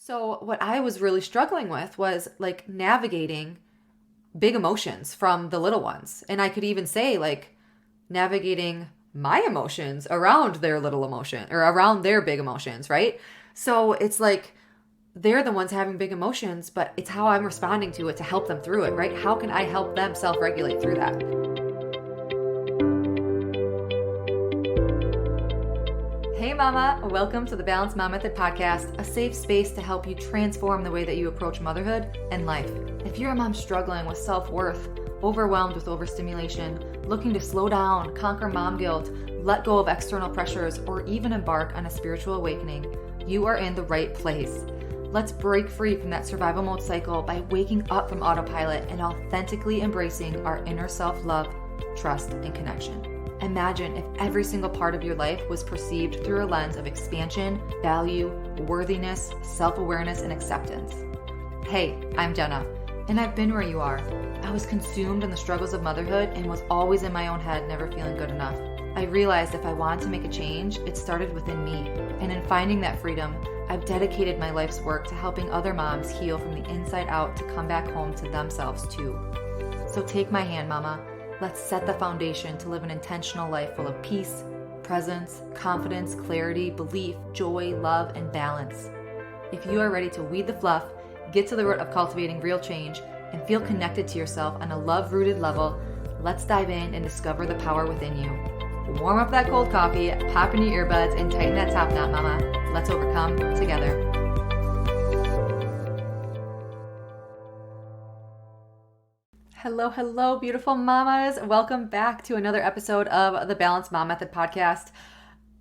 So what I was really struggling with was like navigating big emotions from the little ones. And I could even say like navigating my emotions around their little emotion or around their big emotions, right? So it's like they're the ones having big emotions, but it's how I'm responding to it to help them through it, right? How can I help them self-regulate through that? Hey mama, welcome to the Balanced Mom Method podcast, a safe space to help you transform the way that you approach motherhood and life. If you're a mom struggling with self-worth, overwhelmed with overstimulation, looking to slow down, conquer mom guilt, let go of external pressures, or even embark on a spiritual awakening, you are in the right place. Let's break free from that survival mode cycle by waking up from autopilot and authentically embracing our inner self-love, trust, and connection. Imagine if every single part of your life was perceived through a lens of expansion, value, worthiness, self-awareness, and acceptance. Hey, I'm Jenna, and I've been where you are. I was consumed in the struggles of motherhood and was always in my own head, never feeling good enough. I realized if I wanted to make a change, it started within me. And in finding that freedom, I've dedicated my life's work to helping other moms heal from the inside out to come back home to themselves too. So take my hand, mama. Let's set the foundation to live an intentional life full of peace, presence, confidence, clarity, belief, joy, love, and balance. If you are ready to weed the fluff, get to the root of cultivating real change, and feel connected to yourself on a love-rooted level, let's dive in and discover the power within you. Warm up that cold coffee, pop in your earbuds, and tighten that top knot, mama. Let's overcome together. Hello, beautiful mamas. Welcome back to another episode of the Balanced Mom Method podcast.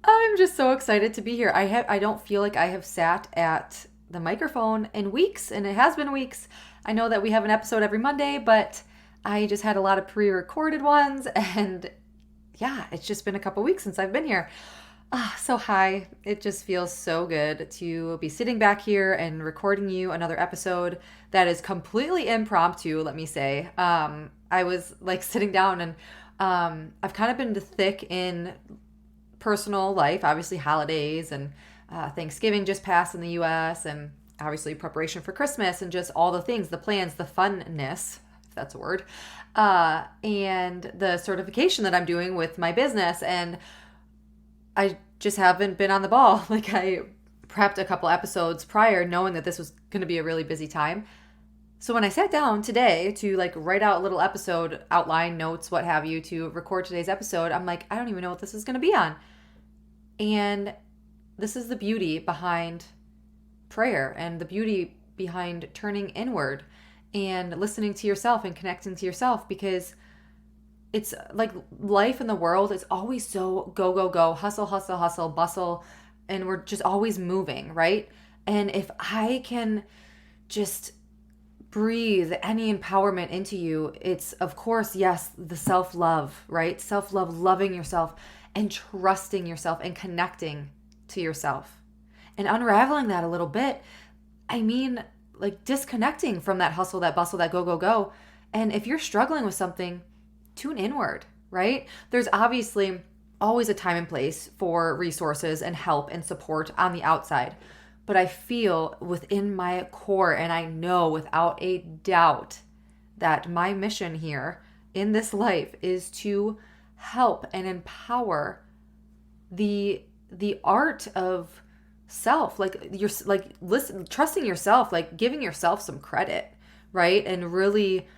I'm just so excited to be here. I don't feel like I have sat at the microphone in weeks, and it has been weeks. I know that we have an episode every Monday, but I just had a lot of pre-recorded ones, and yeah, it's just been a couple weeks since I've been here. So hi. It just feels so good to be sitting back here and recording you another episode that is completely impromptu, let me say. I was like sitting down and I've kind of been thick in personal life, obviously holidays and Thanksgiving just passed in the US and obviously preparation for Christmas and just all the things, the plans, the funness, if that's a word, and the certification that I'm doing with my business. And I just haven't been on the ball. Like I prepped a couple episodes prior knowing that this was going to be a really busy time. So when I sat down today to like write out a little episode, outline, notes, what have you, to record today's episode, I'm like, I don't even know what this is going to be on. And this is the beauty behind prayer and the beauty behind turning inward and listening to yourself and connecting to yourself, because it's like life in the world is always so go, go, go, hustle, hustle, hustle, bustle, and we're just always moving, right? And if I can just breathe any empowerment into you, it's of course, yes, the self-love, right? Self-love, loving yourself and trusting yourself and connecting to yourself and unraveling that a little bit. I mean, like disconnecting from that hustle, that bustle, that go, go, go. And if you're struggling with something, tune inward, right? There's obviously always a time and place for resources and help and support on the outside. But I feel within my core, and I know without a doubt that my mission here in this life is to help and empower the art of self, like you're like listen, trusting yourself, like giving yourself some credit, right? And really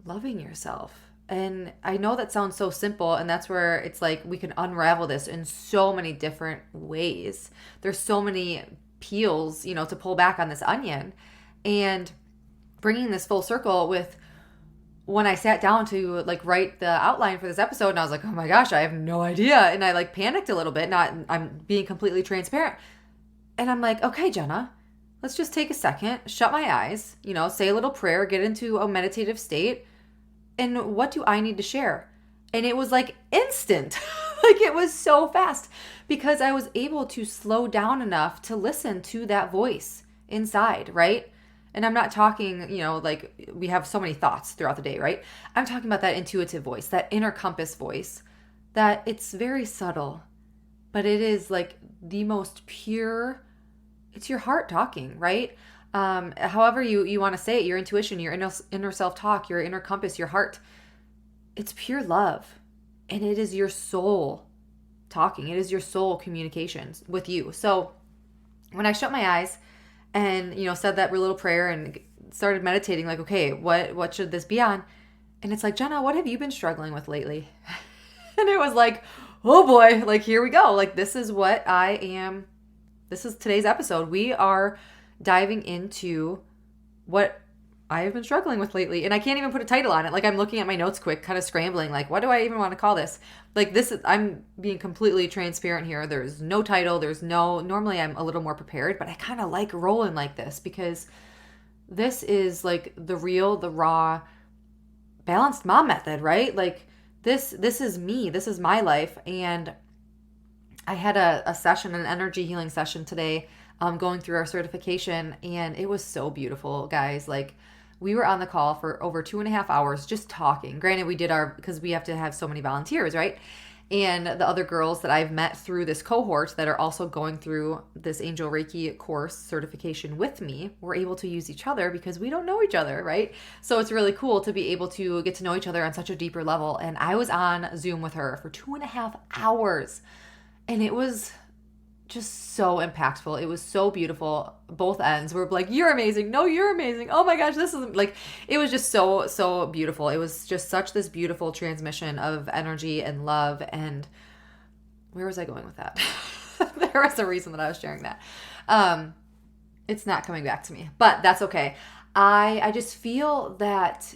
loving yourself. And I know that sounds so simple, and that's where it's like we can unravel this in so many different ways. There's so many peels, to pull back on this onion. And bringing this full circle with when I sat down to like write the outline for this episode, and I was like, oh my gosh, I have no idea. And I like panicked a little bit, I'm being completely transparent. And I'm like, okay, Jenna, let's just take a second, shut my eyes, say a little prayer, get into a meditative state. And what do I need to share? And it was like instant. Like it was so fast because I was able to slow down enough to listen to that voice inside, right? And I'm not talking, like we have so many thoughts throughout the day, right? I'm talking about that intuitive voice, that inner compass voice, that it's very subtle, but it is like the most pure It's your heart talking, right? However you want to say it, your intuition, your inner self-talk, your inner compass, your heart. It's pure love. And it is your soul talking. It is your soul communications with you. So when I shut my eyes and, said that little prayer and started meditating, like, okay, what should this be on? And it's like, Jenna, what have you been struggling with lately? And it was like, oh boy, like, here we go. Like, this is today's episode. We are diving into what I have been struggling with lately. And I can't even put a title on it. Like, I'm looking at my notes quick, kind of scrambling. Like, what do I even want to call this? Like, I'm being completely transparent here. There's no title. Normally I'm a little more prepared, but I kind of like rolling like this because this is like the raw, balanced mom method, right? Like, this is me. This is my life. And I had a session, an energy healing session today, going through our certification, and it was so beautiful, guys. Like, we were on the call for over 2.5 hours just talking. Granted, we did because we have to have so many volunteers, right? And the other girls that I've met through this cohort that are also going through this Angel Reiki course certification with me, we're able to use each other because we don't know each other, right? So it's really cool to be able to get to know each other on such a deeper level. And I was on Zoom with her for 2.5 hours. And it was just so impactful. It was so beautiful. Both ends were like, you're amazing. No, you're amazing. Oh my gosh, this is like, it was just so, so beautiful. It was just such this beautiful transmission of energy and love. And where was I going with that? There was a reason that I was sharing that. It's not coming back to me, but that's okay. I just feel that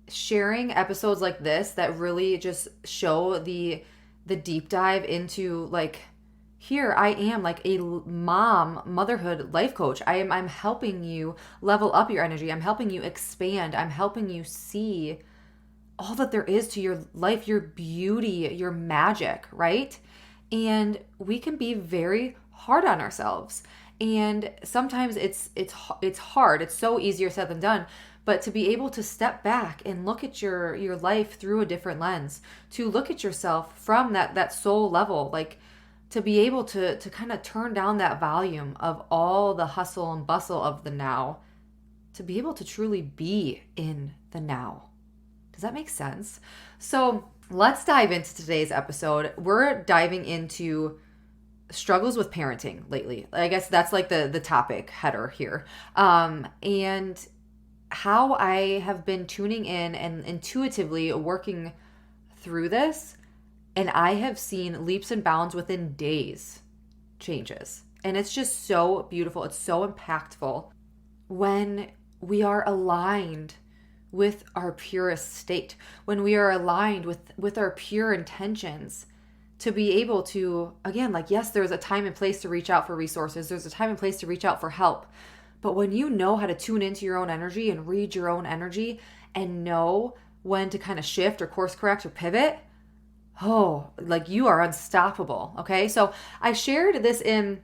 sharing episodes like this that really just show the deep dive into, like, here I am, like a motherhood life coach. I'm helping you level up your energy. I'm helping you expand. I'm helping you see all that there is to your life, your beauty, your magic, right? And we can be very hard on ourselves. And sometimes it's hard. It's so easier said than done. But to be able to step back and look at your life through a different lens, to look at yourself from that soul level, like, to be able to kind of turn down that volume of all the hustle and bustle of the now, to be able to truly be in the now. Does that make sense? So let's dive into today's episode. We're diving into struggles with parenting lately. I guess that's like the topic header here. And how I have been tuning in and intuitively working through this. And I have seen leaps and bounds within days changes. And it's just so beautiful. It's so impactful when we are aligned with our purest state, when we are aligned with our pure intentions, to be able to, again, like, yes, there's a time and place to reach out for resources. There's a time and place to reach out for help. But when you know how to tune into your own energy and read your own energy and know when to kind of shift or course correct or pivot, oh, like, you are unstoppable. Okay. So I shared this in,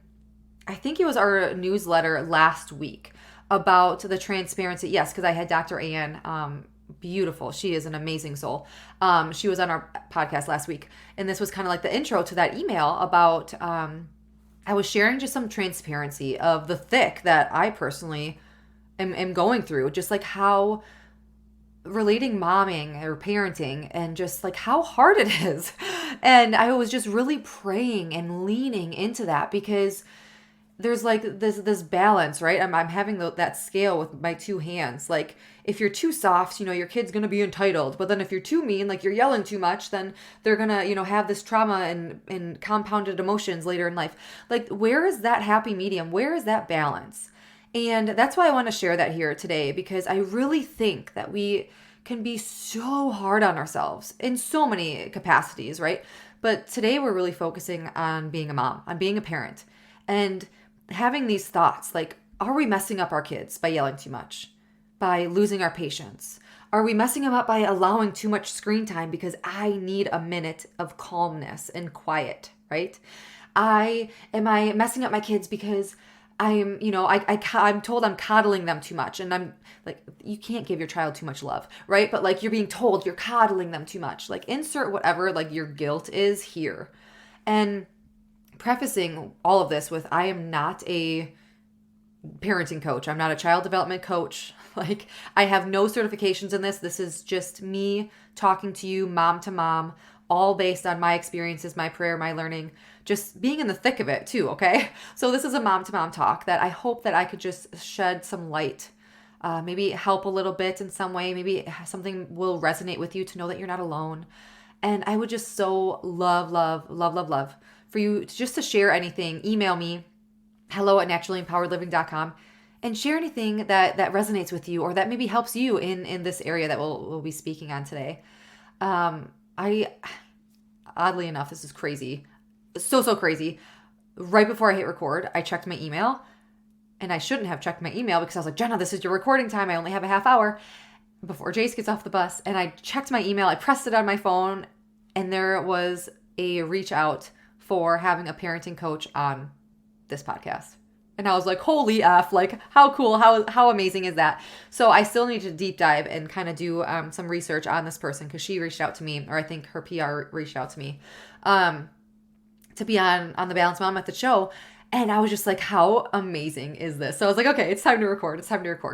I think it was our newsletter last week, about the transparency. Yes. Cause I had Dr. Ann, beautiful. She is an amazing soul. She was on our podcast last week, and this was kind of like the intro to that email about, I was sharing just some transparency of the thick that I personally am going through, just like how relating momming or parenting and just like how hard it is. And I was just really praying and leaning into that because there's like this balance, right? I'm having that scale with my two hands. Like, if you're too soft, your kid's going to be entitled. But then if you're too mean, like you're yelling too much, then they're going to, have this trauma and compounded emotions later in life. Like, where is that happy medium? Where is that balance? And that's why I want to share that here today, because I really think that we can be so hard on ourselves in so many capacities, right? But today we're really focusing on being a mom, on being a parent, and having these thoughts like, are we messing up our kids by yelling too much, by losing our patience? Are we messing them up by allowing too much screen time because I need a minute of calmness and quiet, right? Am I messing up my kids because I'm told I'm coddling them too much, and I'm like, you can't give your child too much love, right? But like, you're being told you're coddling them too much. Like, insert whatever like your guilt is here. And prefacing all of this with, I am not a parenting coach. I'm not a child development coach. Like, I have no certifications in this. This is just me talking to you, mom to mom, all based on my experiences, my prayer, my learning, just being in the thick of it too, okay? So this is a mom to mom talk that I hope that I could just shed some light, maybe help a little bit in some way. Maybe something will resonate with you to know that you're not alone. And I would just so love for you just to share anything. Email me, hello@naturalempoweredliving.com, and share anything that resonates with you or that maybe helps you in this area that we'll be speaking on today. I oddly enough, this is crazy. So crazy. Right before I hit record, I checked my email, and I shouldn't have checked my email because I was like, Jenna, this is your recording time. I only have a half hour before Jace gets off the bus. And I checked my email. I pressed it on my phone, and there was a reach out for having a parenting coach on this podcast. And I was like, holy F, like how cool, how amazing is that? So I still need to deep dive and kind of do some research on this person because she reached out to me, or I think her PR reached out to me to be on the Balanced Mom Method show. And I was just like, how amazing is this? So I was like, okay, it's time to record.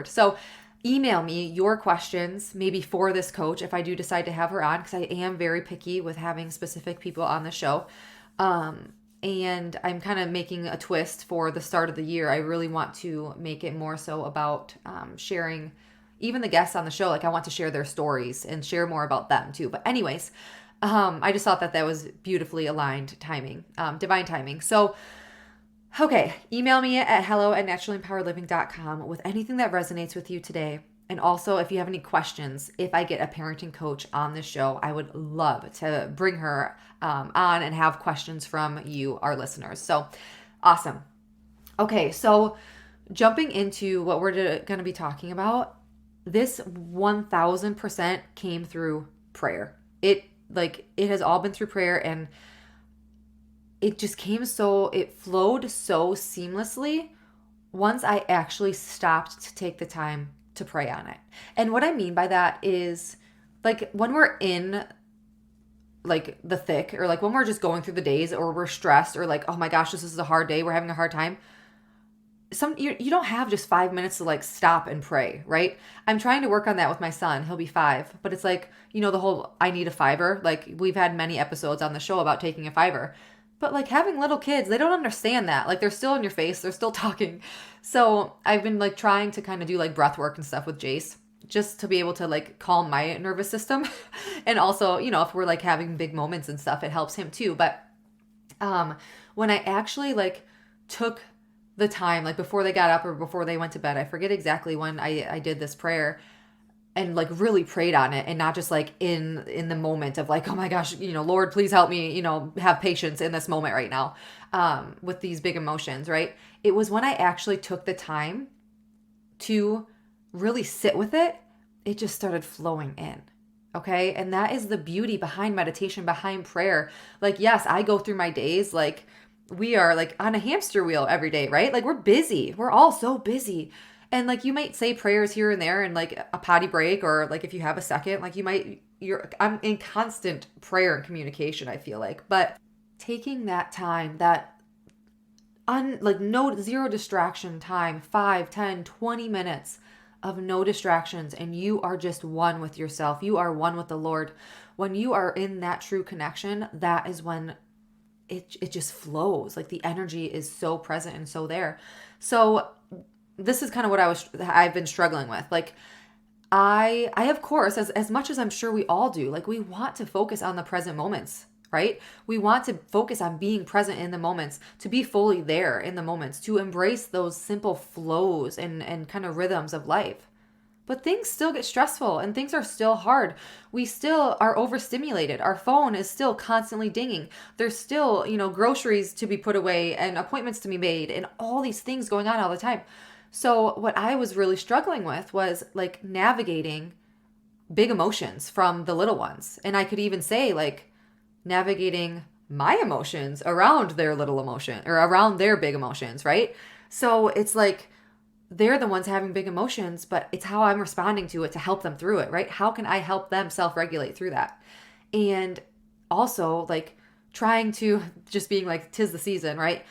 So email me your questions, maybe for this coach, if I do decide to have her on, because I am very picky with having specific people on the show. And I'm kind of making a twist for the start of the year. I really want to make it more so about sharing even the guests on the show. Like, I want to share their stories and share more about them too. But anyways, I just thought that was beautifully aligned timing, divine timing. So, okay, email me at hello@naturalempoweredliving.com with anything that resonates with you today. And also, if you have any questions, if I get a parenting coach on this show, I would love to bring her on and have questions from you, our listeners. So awesome. Okay, so jumping into what we're going to be talking about, this 1000% came through prayer. It has all been through prayer, and it just it flowed so seamlessly once I actually stopped to take the time to pray on it. And what I mean by that is, like, when we're in like the thick, or like when we're just going through the days, or we're stressed, or like, oh my gosh, this is a hard day, we're having a hard time. You don't have just 5 minutes to like stop and pray, right? I'm trying to work on that with my son. He'll be 5, but it's like, the whole I need a fiver. Like, we've had many episodes on the show about taking a fiver. But like, having little kids, they don't understand that. Like, they're still in your face. They're still talking. So I've been like trying to kind of do like breath work and stuff with Jace, just to be able to like calm my nervous system. And also, if we're like having big moments and stuff, it helps him too. But when I actually like took the time, like before they got up or before they went to bed, I forget exactly when I did this prayer, and like really prayed on it, and not just like in the moment of like, oh my gosh, Lord, please help me, have patience in this moment right now, with these big emotions, right? It was when I actually took the time to really sit with it, it just started flowing in. Okay. And that is the beauty behind meditation, behind prayer. Like, yes, I go through my days, like we are like on a hamster wheel every day, right? Like, we're busy. We're all so busy. And like, you might say prayers here and there and like a potty break, or like if you have a second, like I'm in constant prayer and communication, I feel like. But taking that time, zero distraction time, 5, 10, 20 minutes of no distractions, and you are just one with yourself. You are one with the Lord. When you are in that true connection, that is when it just flows. Like, the energy is so present and so there. So this is kind of what I've been struggling with. Like, I of course, as much as I'm sure we all do, like, we want to focus on the present moments, right? We want to focus on being present in the moments, to be fully there in the moments, to embrace those simple flows and kind of rhythms of life. But things still get stressful, and things are still hard. We still are overstimulated. Our phone is still constantly dinging. There's still, groceries to be put away and appointments to be made and all these things going on all the time. So what I was really struggling with was like navigating big emotions from the little ones. And I could even say like navigating my emotions around their little emotion, or around their big emotions, right? So it's like, they're the ones having big emotions, but it's how I'm responding to it to help them through it, right? How can I help them self-regulate through that? And also like trying to just being like, 'tis the season, right?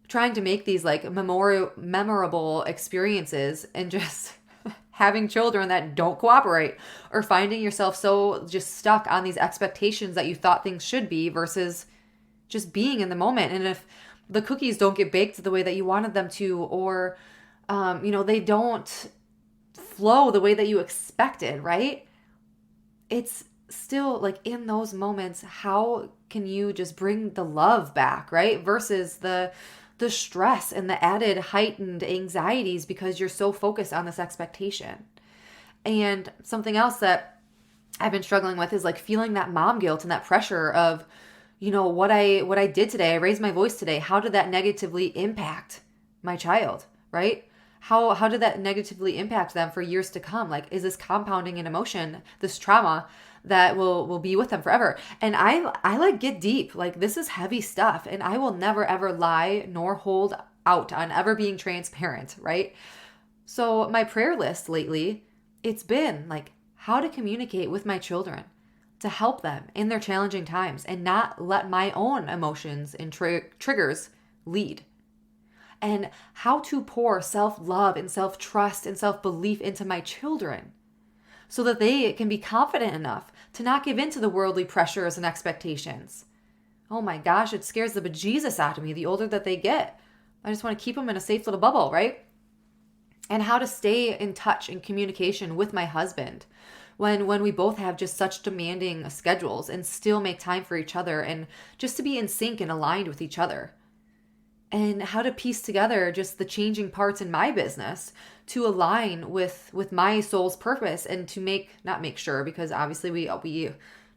trying to make these like memorable experiences and just having children that don't cooperate, or finding yourself so just stuck on these expectations that you thought things should be versus just being in the moment. And if the cookies don't get baked the way that you wanted them to, or they don't flow the way that you expected, right? It's still like in those moments, how can you just bring the love back, right? Versus the stress and the added heightened anxieties because you're so focused on this expectation. And something else that I've been struggling with is like feeling that mom guilt and that pressure of, what I did today. I raised my voice today. How did that negatively impact my child, right? How did that negatively impact them for years to come? Like, is this compounding an emotion, this trauma that will be with them forever? And I like get deep. Like, this is heavy stuff, and I will never ever lie nor hold out on ever being transparent, right? So my prayer list lately, it's been like how to communicate with my children to help them in their challenging times and not let my own emotions and triggers lead. And how to pour self-love and self-trust and self-belief into my children so that they can be confident enough to not give in to the worldly pressures and expectations. Oh my gosh, it scares the bejesus out of me the older that they get. I just want to keep them in a safe little bubble, right? And how to stay in touch and communication with my husband when we both have just such demanding schedules, and still make time for each other and just to be in sync and aligned with each other. And how to piece together just the changing parts in my business to align with my soul's purpose, and to not make sure, because obviously we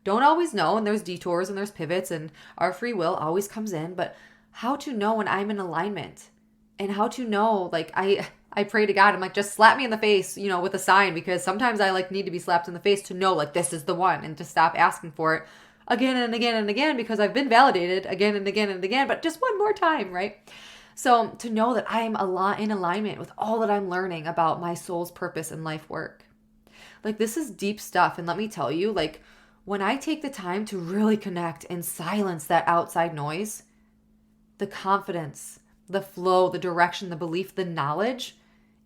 don't always know, and there's detours and there's pivots, and our free will always comes in, but how to know when I'm in alignment, and how to know, like, I pray to God, I'm like, just slap me in the face, with a sign, because sometimes I like need to be slapped in the face to know like this is the one, and to stop asking for it again and again and again, because I've been validated again and again and again, but just one more time, right? So to know that I'm in alignment with all that I'm learning about my soul's purpose and life work. Like, this is deep stuff. And let me tell you, like, when I take the time to really connect and silence that outside noise, the confidence, the flow, the direction, the belief, the knowledge,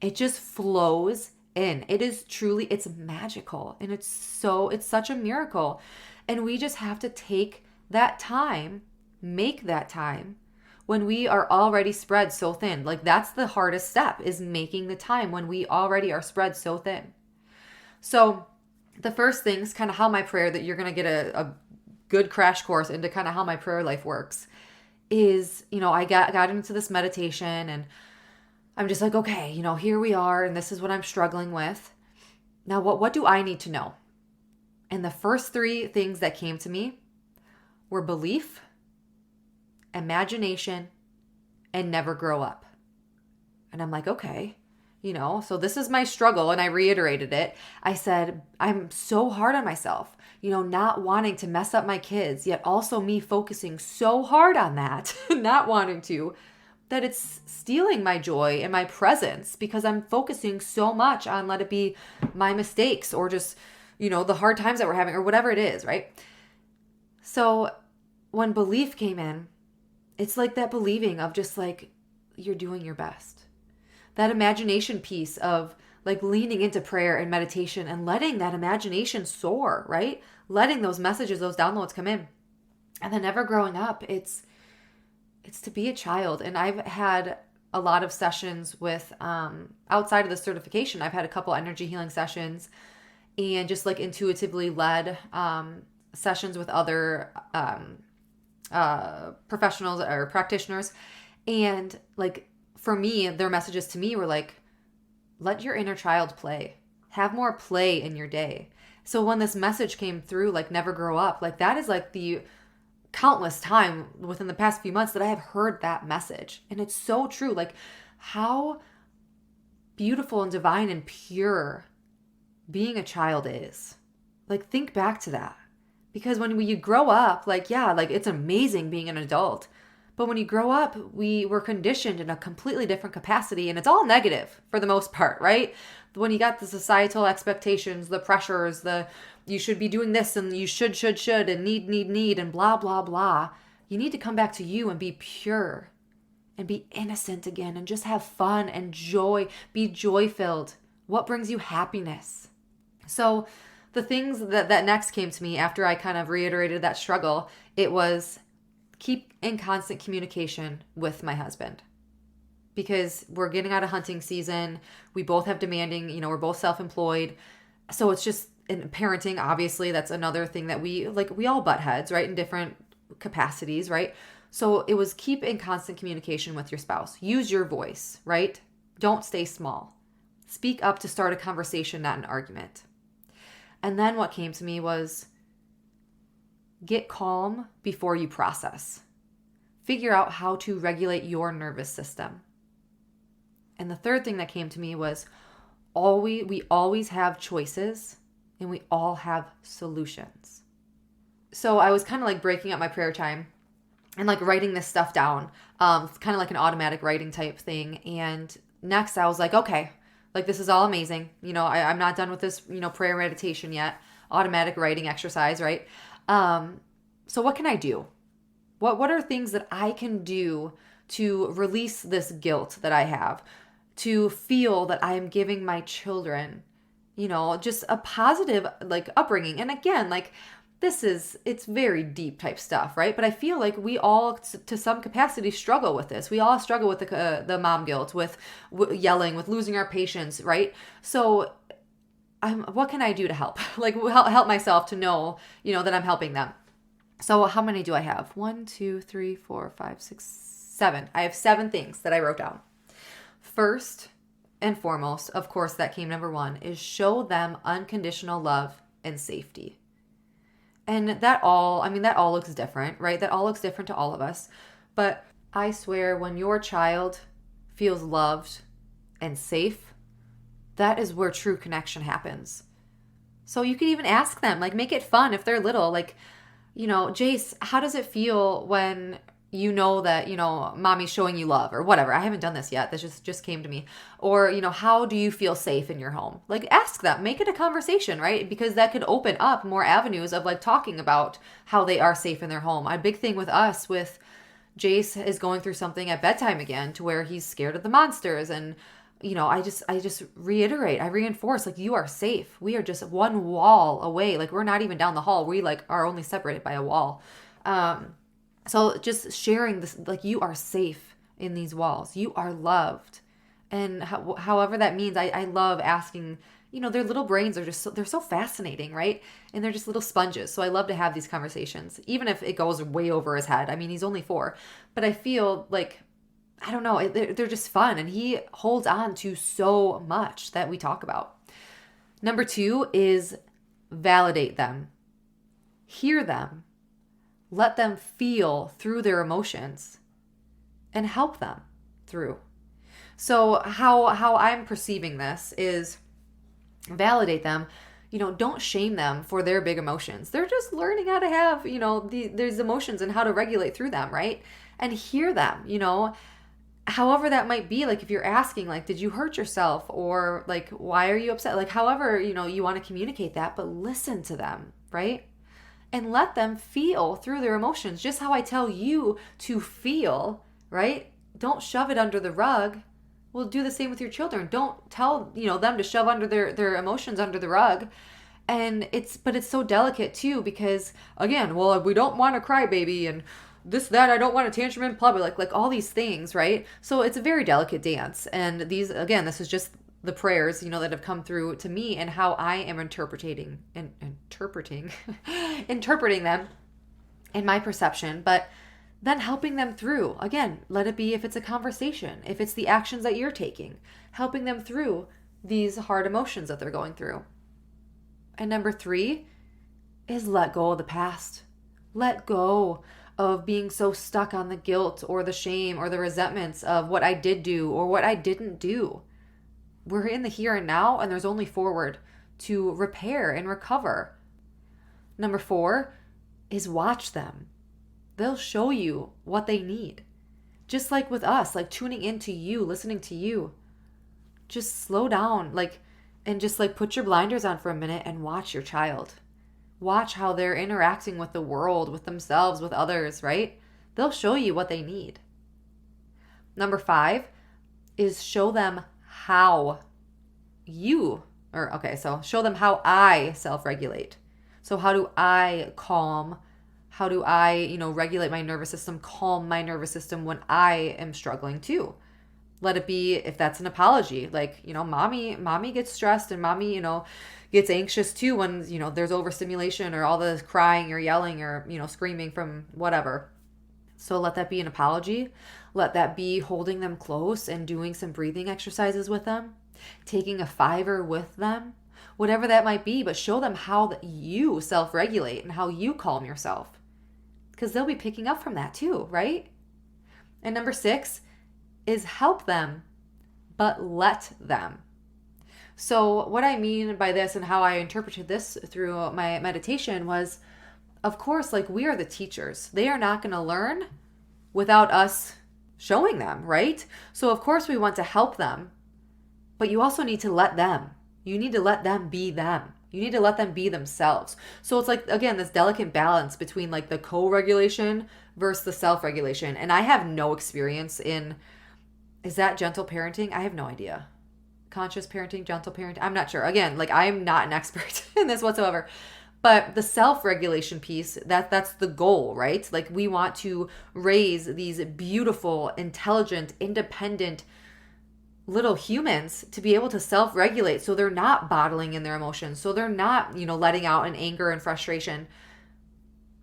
it just flows in. It is truly, it's magical. And it's such a miracle. And we just have to take that time, make that time when we are already spread so thin. Like, that's the hardest step, is making the time when we already are spread so thin. So the first thing is kind of how my prayer, that you're going to get a good crash course into kind of how my prayer life works, is, I got into this meditation, and I'm just like, okay, here we are, and this is what I'm struggling with. Now, what do I need to know? And the first three things that came to me were belief, imagination, and never grow up. And I'm like, okay, so this is my struggle. And I reiterated it. I said, I'm so hard on myself, not wanting to mess up my kids, yet also me focusing so hard on that, not wanting to, that it's stealing my joy and my presence, because I'm focusing so much on let it be my mistakes, or just, the hard times that we're having, or whatever it is, right? So when belief came in, it's like that believing of just like, you're doing your best. That imagination piece of like leaning into prayer and meditation and letting that imagination soar, right? Letting those messages, those downloads come in. And then never growing up, it's to be a child. And I've had a lot of sessions with, outside of the certification, I've had a couple energy healing sessions, and just like intuitively led sessions with other professionals or practitioners. And like, for me, their messages to me were like, let your inner child play. Have more play in your day. So when this message came through, like never grow up, like that is like the countless time within the past few months that I have heard that message. And it's so true. Like, how beautiful and divine and pure being a child is. Like, think back to that. Because when you grow up, like, yeah, like it's amazing being an adult. But when you grow up, we were conditioned in a completely different capacity, and it's all negative for the most part, right? When you got the societal expectations, the pressures, you should be doing this, and you should, and need, and blah, blah, blah. You need to come back to you and be pure and be innocent again and just have fun and joy, be joy-filled. What brings you happiness? So the things that next came to me after I kind of reiterated that struggle, it was keep in constant communication with my husband. Because we're getting out of hunting season. We both have demanding, we're both self-employed. So it's just, in parenting, obviously, that's another thing that we all butt heads, right? In different capacities, right? So it was keep in constant communication with your spouse. Use your voice, right? Don't stay small. Speak up to start a conversation, not an argument. And then what came to me was get calm before you process. Figure out how to regulate your nervous system. And the third thing that came to me was we always have choices and we all have solutions. So I was kind of like breaking up my prayer time and like writing this stuff down. It's kind of like an automatic writing type thing. And next I was like, okay, like this is all amazing. I'm not done with this, prayer meditation yet. Automatic writing exercise, right? So what can I do? What are things that I can do to release this guilt that I have? To feel that I am giving my children, just a positive like upbringing. And again, like it's very deep type stuff, right? But I feel like we all, to some capacity, struggle with this. We all struggle with the mom guilt, with yelling, with losing our patience, right? So what can I do to help? Like help myself to know, that I'm helping them. So how many do I have? 1, 2, 3, 4, 5, 6, 7. I have 7 things that I wrote down. First and foremost, of course, that came number 1, is show them unconditional love and safety. And that all looks different, right? That all looks different to all of us. But I swear, when your child feels loved and safe, that is where true connection happens. So you could even ask them, like, make it fun if they're little. Like, Jace, how does it feel when you know that, mommy's showing you love or whatever? I haven't done this yet. This just came to me. Or, how do you feel safe in your home? Like, ask them, make it a conversation, right? Because that could open up more avenues of like talking about how they are safe in their home. A big thing with us, with Jace is going through something at bedtime again to where he's scared of the monsters. And, I just reiterate, I reinforce, like, you are safe. We are just one wall away. Like, we're not even down the hall. We like are only separated by a wall. So just sharing this, like, you are safe in these walls. You are loved. And however that means, I love asking, their little brains are just, they're so fascinating, right? And they're just little sponges. So I love to have these conversations, even if it goes way over his head. I mean, he's only 4, but I feel like, I don't know, they're just fun. And he holds on to so much that we talk about. Number 2 is validate them. Hear them. Let them feel through their emotions and help them through. So how I'm perceiving this is validate them. Don't shame them for their big emotions. They're just learning how to have, these emotions and how to regulate through them, right? And hear them, however that might be. Like, if you're asking, like, did you hurt yourself? Or like, why are you upset? Like, however, you want to communicate that, but listen to them, right? And let them feel through their emotions, just how I tell you to feel, right? Don't shove it under the rug. Well, do the same with your children. Don't tell, them to shove under their emotions under the rug. And it's so delicate too, because again, well, we don't want to cry baby and this, that, I don't want a tantrum in public, like all these things, right? So it's a very delicate dance. And this is just the prayers, that have come through to me and how I am interpreting them in my perception, but then helping them through. Again, let it be if it's a conversation, if it's the actions that you're taking, helping them through these hard emotions that they're going through. And number 3 is let go of the past. Let go of being so stuck on the guilt or the shame or the resentments of what I did do or what I didn't do. We're in the here and now, and there's only forward to repair and recover. Number 4 is watch them. They'll show you what they need. Just like with us, like tuning into you, listening to you. Just slow down, and just put your blinders on for a minute and watch your child. Watch how they're interacting with the world, with themselves, with others, right? They'll show you what they need. Number 5 is show them how show them how I self-regulate. So how do I calm? How do I, regulate my nervous system, calm my nervous system when I am struggling too? Let it be, if that's an apology, like, mommy gets stressed and mommy, gets anxious too when, there's overstimulation or all the crying or yelling or, screaming from whatever. So let that be an apology. Let that be holding them close and doing some breathing exercises with them, taking a 5-er with them, whatever that might be, but show them how you self-regulate and how you calm yourself, because they'll be picking up from that too, right? And number 6 is help them, but let them. So what I mean by this and how I interpreted this through my meditation was, of course, like, we are the teachers. They are not going to learn without us showing them, right? So of course we want to help them, but you also need to let them. You need to let them be them. You need to let them be themselves. So it's like, again, this delicate balance between like the co-regulation versus the self-regulation. And I have no experience in, is that gentle parenting? I have no idea. Conscious parenting, gentle parenting, I'm not sure. Again, like, I'm not an expert in this whatsoever. But the self-regulation piece, that's the goal, right? Like, we want to raise these beautiful, intelligent, independent little humans to be able to self-regulate, so they're not bottling in their emotions, so they're not, letting out in anger and frustration.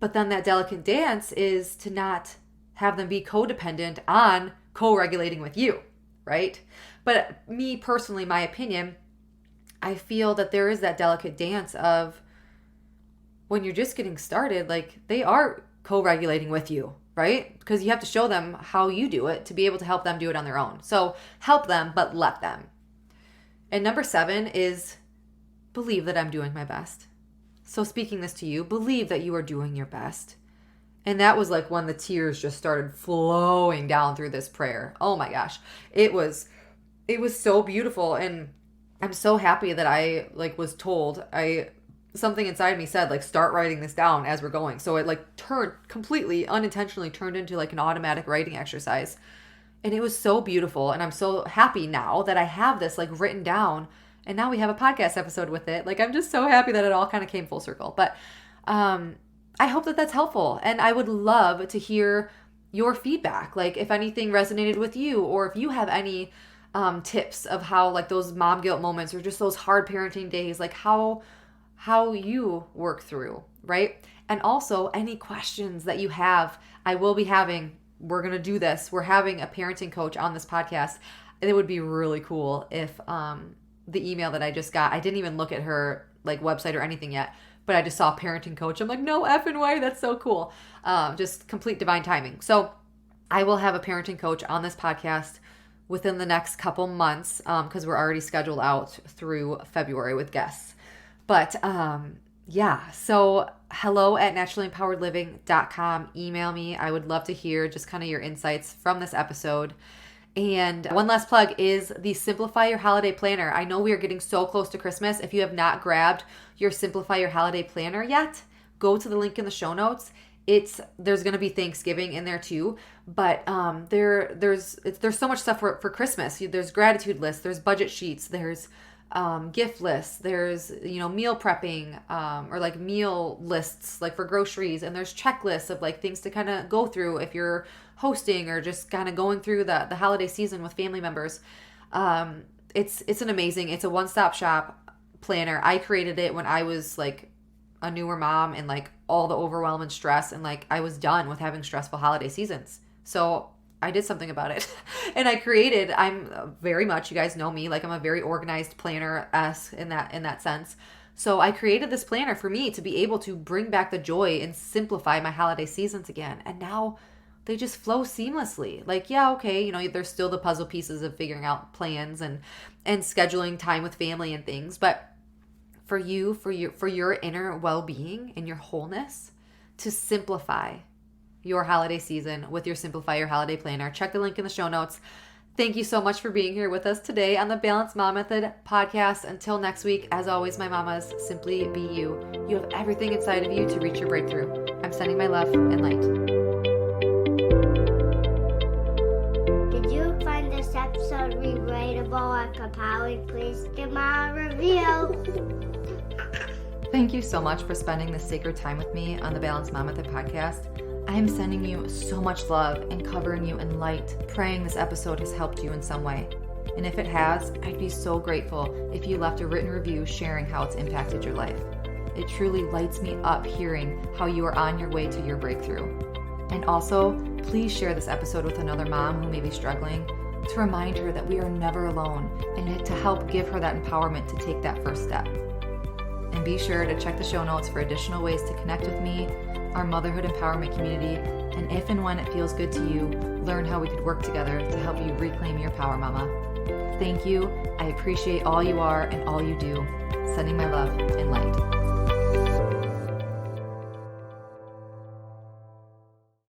But then that delicate dance is to not have them be codependent on co-regulating with you, right? But me personally, my opinion, I feel that there is that delicate dance of, when you're just getting started, like, they are co-regulating with you, right? Because you have to show them how you do it to be able to help them do it on their own. So help them, but let them. And number 7 is believe that I'm doing my best. So speaking this to you, believe that you are doing your best. And that was like when the tears just started flowing down through this prayer. Oh my gosh. It was so beautiful. And I'm so happy that I was told, something inside me said, like, start writing this down as we're going. So it turned completely unintentionally turned into like an automatic writing exercise. And it was so beautiful. And I'm so happy now that I have this written down, and now we have a podcast episode with it. I'm just so happy that it all kind of came full circle. But I hope that that's helpful. And I would love to hear your feedback. If anything resonated with you, or if you have any tips of how those mom guilt moments or just those hard parenting days, how you work through, right? And also any questions that you have. We're going to do this. We're having a parenting coach on this podcast. It would be really cool if the email that I just got, I didn't even look at her website or anything yet, but I just saw parenting coach. I'm like, no effing way. That's so cool. Just complete divine timing. So I will have a parenting coach on this podcast within the next couple months, because we're already scheduled out through February with guests. But so hello@naturallympoweredliving.com. Email me. I would love to hear just kind of your insights from this episode. And one last plug is the Simplify Your Holiday Planner. I know we are getting so close to Christmas. If you have not grabbed your Simplify Your Holiday Planner yet, go to the link in the show notes. There's going to be Thanksgiving in there too, but there's so much stuff for Christmas. There's gratitude lists, there's budget sheets, there's gift lists, there's meal prepping, or meal lists for groceries, and there's checklists of things to kind of go through if you're hosting or just kind of going through the holiday season with family members. It's an amazing, it's a one-stop shop planner. I created it when I was a newer mom and all the overwhelm and stress, and I was done with having stressful holiday seasons. So I did something about it. And I'm very much, you guys know me, I'm a very organized planner-esque in that sense. So I created this planner for me to be able to bring back the joy and simplify my holiday seasons again. And now they just flow seamlessly. There's still the puzzle pieces of figuring out plans and scheduling time with family and things. But for your inner well-being and your wholeness, to simplify your holiday season with your Simplify Your Holiday Planner. Check the link in the show notes. Thank you so much for being here with us today on the Balanced Mom Method podcast. Until next week, as always, my mamas, simply be you. You have everything inside of you to reach your breakthrough. I'm sending my love and light. Did you superpower, please give my review. Thank you so much for spending this sacred time with me on the Balanced Mom Method podcast. I am sending you so much love and covering you in light, praying this episode has helped you in some way. And if it has, I'd be so grateful if you left a written review sharing how it's impacted your life. It truly lights me up hearing how you are on your way to your breakthrough. And also, please share this episode with another mom who may be struggling to remind her that we are never alone and to help give her that empowerment to take that first step. And be sure to check the show notes for additional ways to connect with me, our motherhood empowerment community, and if and when it feels good to you, learn how we could work together to help you reclaim your power, mama. Thank you. I appreciate all you are and all you do. Sending my love and light.